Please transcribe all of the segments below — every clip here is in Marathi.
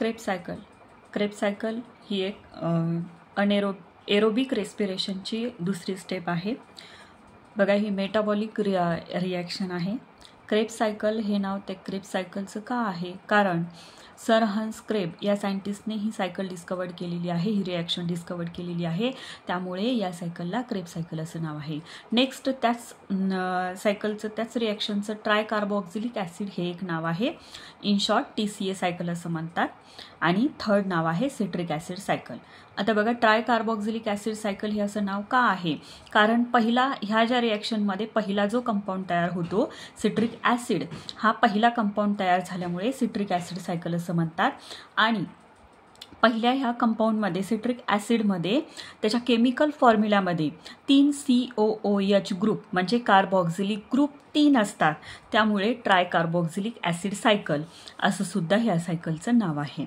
क्रेब सायकल ही एक एरोबिक रेस्पिरेशनची दुसरी स्टेप आहे। बघा ही मेटाबॉलिक रिॲक्शन आहे। क्रेब सायकल हे नाव ते क्रेब सायकलचं का आहे? कारण सर हन्स क्रेब या सायंटिस्टने ही सायकल डिस्कवर्ड केलेली आहे, ही रिॲक्शन डिस्कवर्ड केलेली आहे, त्यामुळे या सायकलला क्रेब सायकल असं नाव आहे। नेक्स्ट त्याच सायकलचं त्याच रिॲक्शनचं ट्रायकार्बोक्झिलिक ॲसिड हे एक नाव आहे, इन शॉर्ट TCA सायकल असं म्हणतात। आणि थर्ड नाव आहे सिट्रिक ॲसिड सायकल। आता बघा ट्रायकार्बोक्झिलिक ॲसिड सायकल हे असं नाव का आहे? कारण ह्या ज्या रिॲक्शनमध्ये पहिला जो कंपाऊंड तयार होतो सिट्रिक ॲसिड, हा पहिला कंपाऊंड तयार झाल्यामुळे सिट्रिक ॲसिड सायकल असं म्हणतात। आणि पहिल्या ह्या कंपाऊंडमध्ये सिट्रिक ॲसिडमध्ये त्याच्या केमिकल फॉर्म्युलामध्ये 3 COOH ग्रुप म्हणजे कार्बोक्झिलिक ग्रुप 3 असतात, त्यामुळे ट्रायकार्बोक्झिलिक ॲसिड सायकल असं सुद्धा ह्या सायकलचं नाव आहे।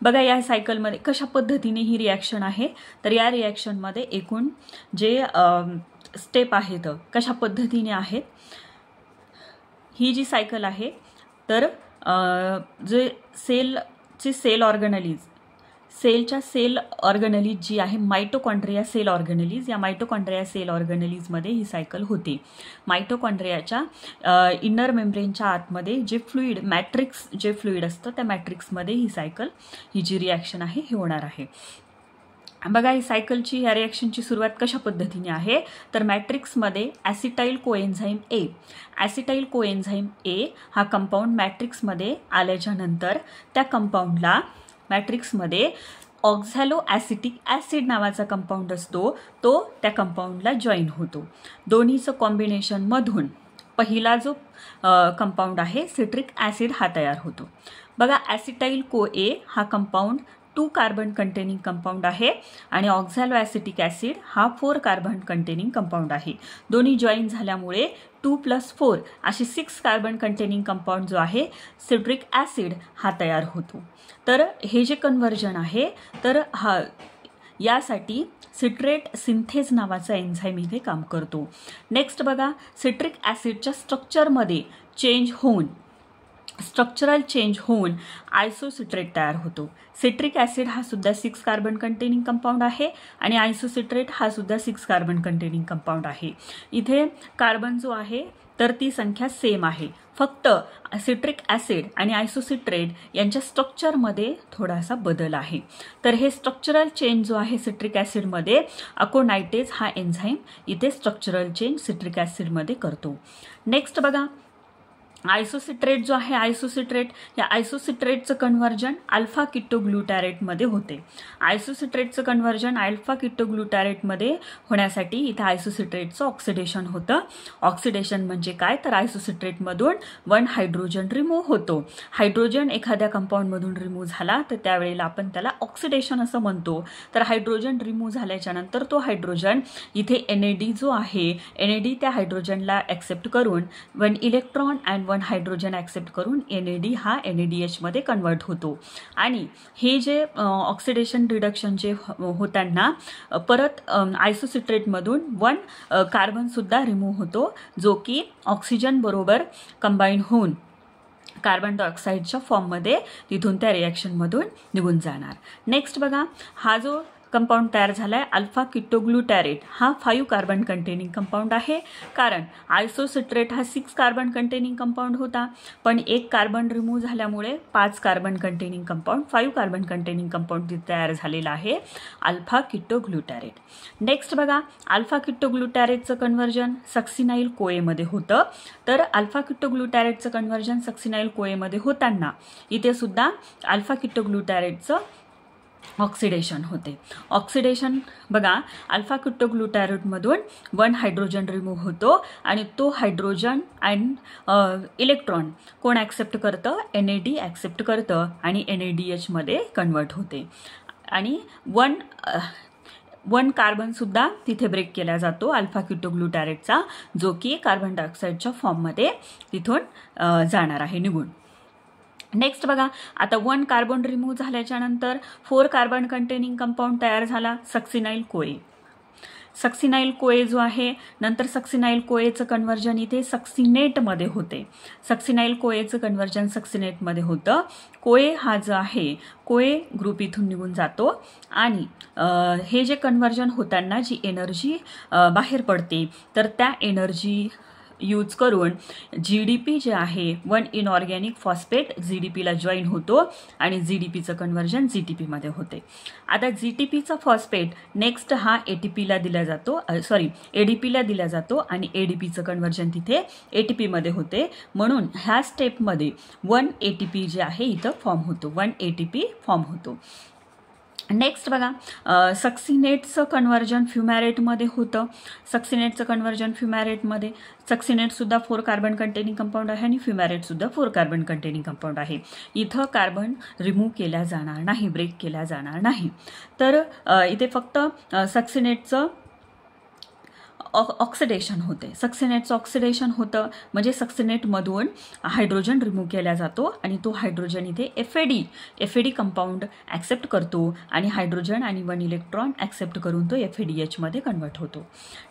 बघा या सायकलमध्ये कशा पद्धतीने ही रिॲक्शन आहे, तर या रिॲक्शनमध्ये एकूण जे स्टेप आहेत कशा पद्धतीने आहेत, ही जी सायकल आहे तर जे सेल ऑर्गनलीज जी आहे मायटोकॉन्ड्रिया सेल ऑर्गनलीज, या मायटोकॉन्ड्रिया सेल ऑर्गनलीजमध्ये ही सायकल होते। मायटोकॉन्ड्रियाच्या इनर मेम्ब्रेनच्या आतमध्ये जे फ्लुइड असतं त्या मॅट्रिक्समध्ये ही जी रिॲक्शन आहे ही होणार आहे। बघा ही सायकलची या रिॲक्शनची सुरुवात कशा पद्धतीने आहे, तर मॅट्रिक्समध्ये ॲसिटाइल कोएन्झाईम ए हा कंपाऊंड मॅट्रिक्समध्ये आल्याच्या नंतर त्या कंपाऊंडला मॅट्रिक्समध्ये ऑक्झॅलो ॲसिटिक ॲसिड नावाचा कंपाऊंड असतो, तो त्या कंपाऊंडला जॉईन होतो। दोन्हीचं कॉम्बिनेशनमधून पहिला जो कंपाऊंड आहे सिट्रिक ॲसिड हा तयार होतो। बघा ॲसिटाइल CoA हा कंपाऊंड 2 कार्बन कंटेनिंग कंपाऊंड आहे आणि ऑक्झॅलो ॲसिटिक ॲसिड हा 4 कार्बन कंटेनिंग कंपाऊंड आहे। दोन्ही जॉईन झाल्यामुळे 2 + 4 असे 6 कार्बन कंटेनिंग कंपाऊंड जो आहे सिट्रिक ॲसिड हा तयार होतो। तर हे जे कन्व्हर्जन आहे तर यासाठी सिट्रेट सिंथेज नावाचा एन्झाईम इथे काम करतो। नेक्स्ट बघा सिट्रिक ॲसिडच्या स्ट्रक्चरल चेंज होऊन आयसोसिट्रेट तयार होतो। सिट्रिक ॲसिड हा सुद्धा 6 कार्बन कंटेनिंग कंपाऊंड आहे आणि आयसोसिट्रेट हा सुद्धा 6 कार्बन कंटेनिंग कंपाऊंड आहे। इथे कार्बन जो आहे तर ती संख्या सेम आहे, फक्त सिट्रिक ॲसिड आणि आयसोसिट्रेट यांच्या स्ट्रक्चरमध्ये थोडासा बदल आहे। तर हे स्ट्रक्चरल चेंज जो आहे सिट्रिक ॲसिडमध्ये अकोनायटेज हा एन्झाईम इथे स्ट्रक्चरल चेंज सिट्रिक ॲसिडमध्ये करतो। नेक्स्ट बघा आयसोसिट्रेट जो आहे या आयसोसिट्रेटचं कन्व्हर्जन अल्फा किटोग्लुटॅरेटमध्ये होते। आयसोसिट्रेटचं कन्व्हर्जन अल्फा किटोग्लुटॅरेटमध्ये होण्यासाठी इथे आयसोसिट्रेटचं ऑक्सिडेशन होतं। ऑक्सिडेशन म्हणजे काय, तर आयसोसिट्रेटमधून 1 हायड्रोजन रिमूव्ह होतो। हायड्रोजन एखाद्या कंपाऊंडमधून रिमूव्ह झाला तर त्यावेळेला आपण त्याला ऑक्सिडेशन असं म्हणतो। तर हायड्रोजन रिमूव्ह झाल्याच्या नंतर तो हायड्रोजन इथे NAD जो आहे NAD त्या हायड्रोजनला ॲक्सेप्ट करून 1 इलेक्ट्रॉन अँड 1 हायड्रोजन ॲक्सेप्ट करून NAD हा NADH मध्ये कन्वर्ट होतो। आणि हे जे ऑक्सिडेशन रिडक्शन जे होताना परत आयसोसिट्रेटमधून 1 कार्बन सुद्धा रिमूव्ह होतो, जो की ऑक्सिजन बरोबर कंबाईन होऊन कार्बन डायऑक्साईडच्या फॉर्ममध्ये तिथून त्या रिॲक्शनमधून निघून जाणार। नेक्स्ट बघा हा जो कंपाऊंड तयार झाला आहे अल्फा किटोग्लुटॅरेट हा 5 कार्बन कंटेनिंग कंपाऊंड आहे, कारण आयसोसिट्रेट हा 6 कार्बन कंटेनिंग कंपाऊंड होता, पण 1 कार्बन रिमूव्ह झाल्यामुळे 5 carbon containing compound 5 carbon containing compound तयार झालेला आहे अल्फा किटोग्लुटॅरेट। नेक्स्ट बघा अल्फा किटोग्लुटॅरेटचं कन्व्हर्जन सक्सिनाइल कोएमध्ये होतं। तर अल्फा किटोग्लुटॅरेटचं कन्व्हर्जन सक्सिनाइल कोएमध्ये होताना इथे सुद्धा अल्फा किटोग्लुटॅरेटचं ऑक्सिडेशन होते। ऑक्सिडेशन बघा अल्फा किटोग्लुटॅरेटमधून 1 हायड्रोजन रिमूव्ह होतो आणि तो हायड्रोजन अँड इलेक्ट्रॉन कोण ॲक्सेप्ट करतं, NAD ॲक्सेप्ट करतं आणि NADH मध्ये कन्वर्ट होते। आणि 1 कार्बन सुद्धा तिथे ब्रेक केला जातो अल्फा किटोग्लुटॅरेटचा, जो की कार्बन डायऑक्साईडच्या फॉर्ममध्ये तिथून जाणार आहे निघून। नेक्स्ट बघा आता 1 कार्बन रिमूव्ह झाल्याच्या नंतर 4 कार्बन कंटेनिंग कंपाऊंड तयार झाला सक्सिनाइल कोए। सक्सिनाइल कोए जो आहे, नंतर सक्सिनाइल कोएचं कन्व्हर्जन इथे सक्सिनेटमध्ये होते. सक्सिनाइल कोएचं कन्व्हर्जन सक्सिनेटमध्ये होतं. कोए हा जो आहे, कोए ग्रुप इथून निघून जातो आणि हे जे कन्व्हर्जन होताना जी एनर्जी बाहेर पडते, तर त्या एनर्जी यूज करून GDP जे आहे, 1 इनऑर्गॅनिक फॉस्फेट GDPला जॉईन होतो आणि GDPचं कन्व्हर्जन GTPमध्ये होते. आता GTPचा फॉस्फेट नेक्स्ट हा ATPला दिला जातो, ADPला दिला जातो आणि ADPचं कन्व्हर्जन तिथे ATPमध्ये होते. म्हणून ह्या स्टेपमध्ये 1 ATP जे आहे इथं फॉर्म होतो, 1 ATP फॉर्म होतो. नेक्स्ट बघा, सक्सिनेटचं कन्व्हर्जन फ्युमॅरेटमध्ये होतं. सक्सिनेटचं कन्व्हर्जन फ्युमॅरेटमध्ये, सक्सिनेटसुद्धा 4 कार्बन कंटेनिंग कंपाऊंड आहे आणि फ्युमॅरेटसुद्धा 4 कार्बन कंटेनिंग कंपाऊंड आहे. इथं कार्बन रिमूव्ह केला जाणार नाही, ब्रेक केला जाणार नाही. तर इथे फक्त सक्सिनेटचं ऑक्सिडेशन होते. सक्सिनेटचं ऑक्सिडेशन होतं म्हणजे सक्सिनेटमधून हायड्रोजन रिमूव्ह केला जातो आणि तो हायड्रोजन इथे FAD कंपाऊंड ॲक्सेप्ट करतो आणि हायड्रोजन आणि 1 इलेक्ट्रॉन ॲक्सेप्ट करून तो FADH मध्ये कन्वर्ट होतो.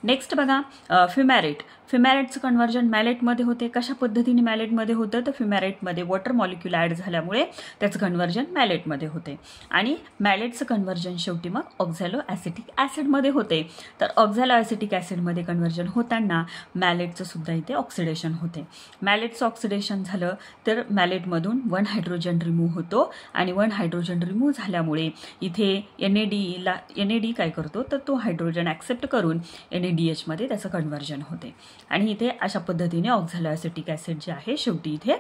नेक्स्ट बघा, फ्युमॅरेटचं कन्व्हर्जन मॅलेटमध्ये होते. कशा पद्धतीने मॅलेटमध्ये होतं, तर फ्युमॅरेटमध्ये वॉटर मॉलिक्यूल ॲड झाल्यामुळे त्याचं कन्व्हर्जन मॅलेटमध्ये होते आणि मॅलेटचं कन्व्हर्जन शेवटी मग ऑक्झॅलो ॲसिटिक ॲसिडमध्ये होते. तर ऑक्झॅलो ॲसिटिक ॲसिडमध्ये कन्व्हर्जन होताना मॅलेटचं सुद्धा इथे ऑक्सिडेशन होते. मॅलेटचं ऑक्सिडेशन झालं तर मॅलेटमधून 1 हायड्रोजन रिमूव्ह होतो आणि 1 हायड्रोजन रिमूव्ह झाल्यामुळे इथे NAD काय करतो, तर तो हायड्रोजन ॲक्सेप्ट करून NADH मध्ये त्याचं कन्व्हर्जन होते आणि इथे अशा पद्धतीने ऑक्झॅलो ॲसिटिक ॲसिड जे आहे शेवटी इथे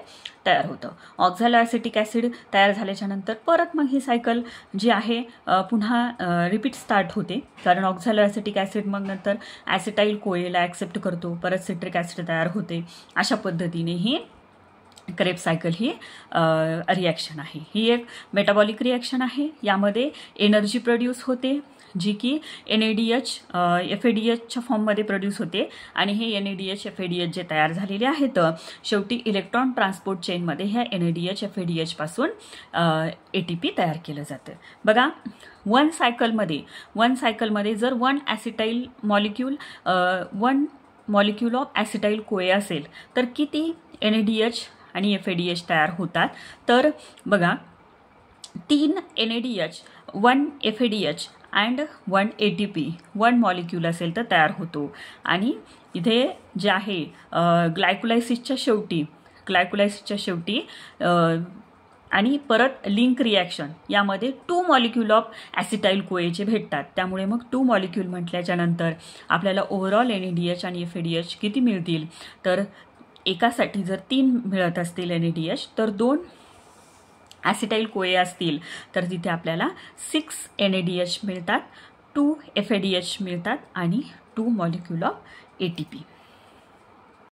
तयार होतं. ऑक्झॅलो ॲसिटिक ॲसिड तयार झाल्याच्या नंतर परत मग ही सायकल जी आहे पुन्हा रिपीट स्टार्ट होते, कारण ऑक्झॅलो ॲसिटिक ॲसिड मग नंतर ॲसिटाईल कोएला ॲक्सेप्ट करतो, परत सिट्रिक ॲसिड तयार होते. अशा पद्धतीने ही क्रेब्स सायकल ही रिॲक्शन आहे. ही एक मेटाबॉलिक रिॲक्शन आहे. यामध्ये एनर्जी प्रोड्यूस होते जी की NADH FADHच्या फॉर्ममध्ये प्रोड्यूस होते आणि हे NADH FADH जे तयार झालेले आहेत शेवटी इलेक्ट्रॉन ट्रान्सपोर्ट चेनमध्ये ह्या NADH FADH पासून ATP तयार केलं जातं. बघा, 1 सायकलमध्ये जर 1 ॲसिटाईल मॉलिक्यूल 1 मॉलिक्यूल ऑफ ॲसिटाईल कोए असेल तर किती NADH आणि FADH तयार होतात, तर बघा 3 NADH 1 FADH and 1 ATP 1 molecule असेल तर तयार होतो. आणि इथे जे आहे ग्लायकोलायसिसच्या शेवटी आणि परत लिंक रिॲक्शन यामध्ये 2 मॉलिक्यूल ऑफ ॲसिटाईल कोएचे भेटतात. त्यामुळे मग 2 मॉलिक्यूल म्हटल्याच्या नंतर आपल्याला ओव्हरऑल NADH आणि FADH किती मिळतील, तर एकासाठी जर 3 मिळत असतील NADH तर 2 ॲसिटाईल कोए असतील तर तिथे आपल्याला 6 NADH मिळतात, 2 FADH मिळतात आणि 2 मॉलिक्यूल ऑफ ATP.